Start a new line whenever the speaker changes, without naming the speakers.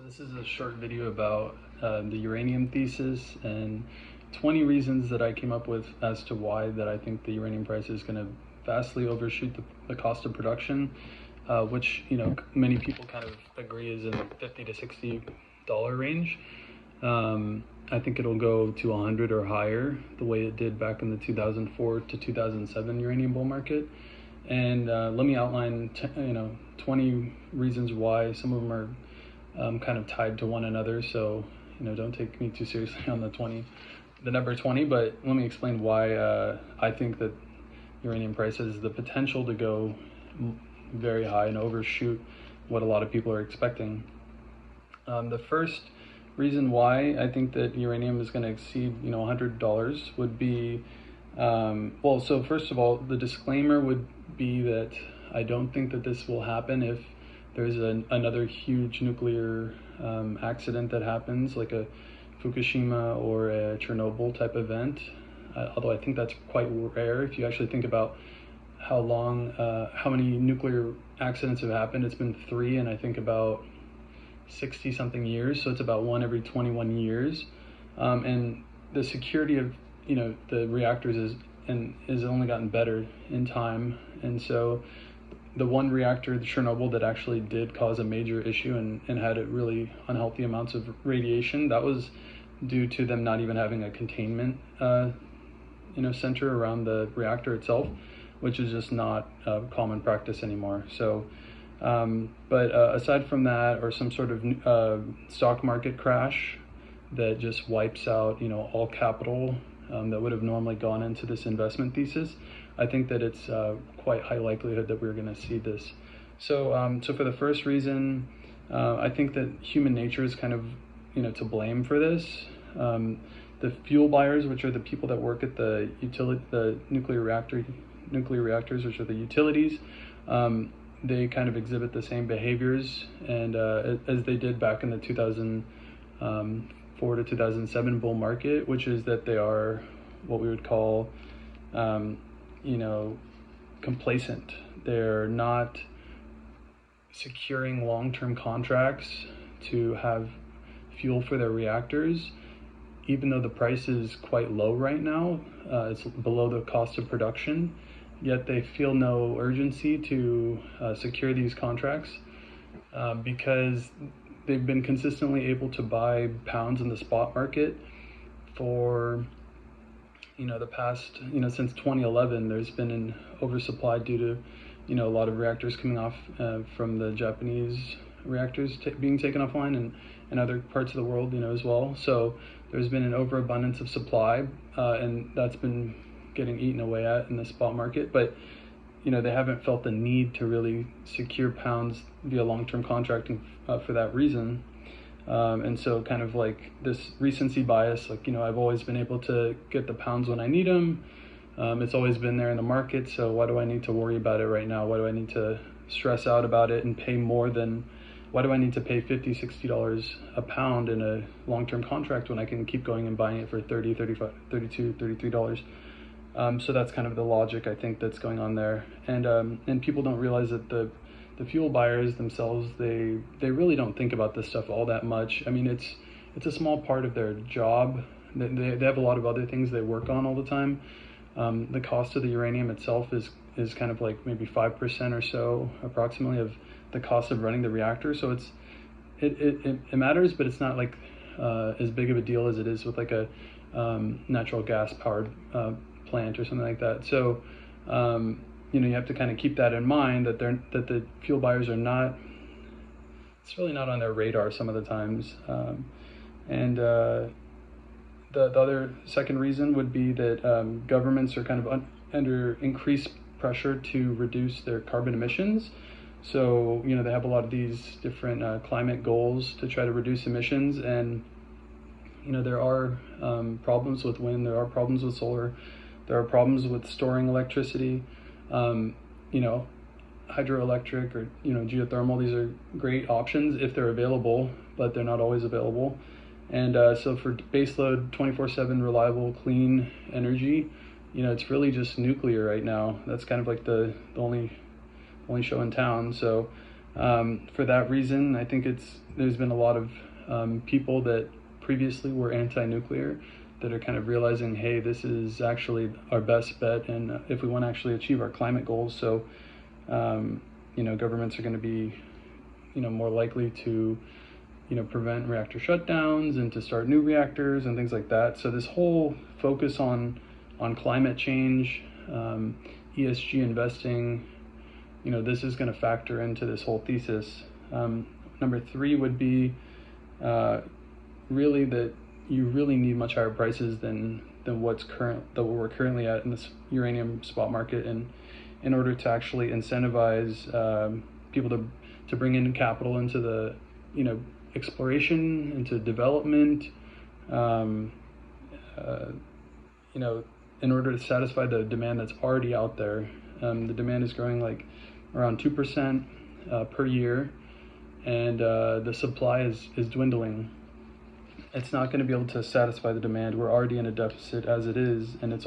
So this is a short video about the uranium thesis and 20 reasons that I came up with as to why that I think the uranium price is going to vastly overshoot the cost of production, which many people kind of agree is in the $50 to $60 range. I think it'll go to 100 or higher, the way it did back in the 2004 to 2007 uranium bull market. And let me outline 20 reasons why. Some of them are kind of tied to one another, so don't take me too seriously on the number 20, but let me explain why I think that uranium price has the potential to go very high and overshoot what a lot of people are expecting. The first reason why I think that uranium is going to exceed $100 would be so first of all, the disclaimer would be that I don't think that this will happen if there's another huge nuclear accident that happens, like a Fukushima or a Chernobyl type event, although I think that's quite rare. If you actually think about how many nuclear accidents have happened, it's been 3, and I think about 60 something years, so it's about 1 every 21 years. And the security of the reactors is only gotten better in time, and so the one reactor, the Chernobyl, that actually did cause a major issue and had a really unhealthy amounts of radiation, that was due to them not even having a containment center around the reactor itself, which is just not common practice anymore. So but aside from that, or some sort of stock market crash that just wipes out all capital that would have normally gone into this investment thesis, I think that it's quite high likelihood that we're going to see this. So for the first reason, I think that human nature is kind of to blame for this. The fuel buyers, which are the people that work at the nuclear reactors, which are the utilities, they kind of exhibit the same behaviors and as they did back in the 2004 to 2007 bull market, which is that they are what we would call complacent. They're not securing long-term contracts to have fuel for their reactors, even though the price is quite low right now. It's below the cost of production, yet they feel no urgency to secure these contracts because they've been consistently able to buy pounds in the spot market for the past since 2011. There's been an oversupply due to a lot of reactors coming off from the Japanese reactors being taken offline and other parts of the world as well. So there's been an overabundance of supply, and that's been getting eaten away at in the spot market. But they haven't felt the need to really secure pounds via long-term contracting for that reason. And so kind of like this recency bias, I've always been able to get the pounds when I need them. It's always been there in the market, so why do I need to worry about it right now? Why do I need to stress out about it and pay more than, why do I need to pay $50, $60 a pound in a long-term contract when I can keep going and buying it for $30, $35, $32, $33? So that's kind of the logic I think that's going on there. And people don't realize that the fuel buyers themselves, they really don't think about this stuff all that much. I mean, it's a small part of their job. They have a lot of other things they work on all the time. The cost of the uranium itself is kind of like maybe 5% or so approximately of the cost of running the reactor. So it matters, but it's not like as big of a deal as it is with like a natural gas powered plant or something like that. So you have to kind of keep that in mind, that the fuel buyers are not, it's really not on their radar some of the times. The other second reason would be that governments are kind of under increased pressure to reduce their carbon emissions. So they have a lot of these different climate goals to try to reduce emissions, and there are problems with wind, there are problems with solar, there are problems with storing electricity. Hydroelectric or geothermal, these are great options if they're available, but they're not always available. And so for baseload 24/7 reliable clean energy, it's really just nuclear right now. That's kind of like the only show in town. So For that reason, I think there's been a lot of people that previously were anti-nuclear that are kind of realizing, hey, this is actually our best bet, and if we want to actually achieve our climate goals. So, governments are going to be, more likely to, prevent reactor shutdowns and to start new reactors and things like that. So this whole focus on climate change, ESG investing, this is going to factor into this whole thesis. Number 3 would be really that you really need much higher prices than what we're currently at in this uranium spot market, and in order to actually incentivize people to bring in capital into the exploration, into development, in order to satisfy the demand that's already out there. The demand is growing like around 2% per year, and the supply is dwindling. It's not going to be able to satisfy the demand. We're already in a deficit as it is, and it's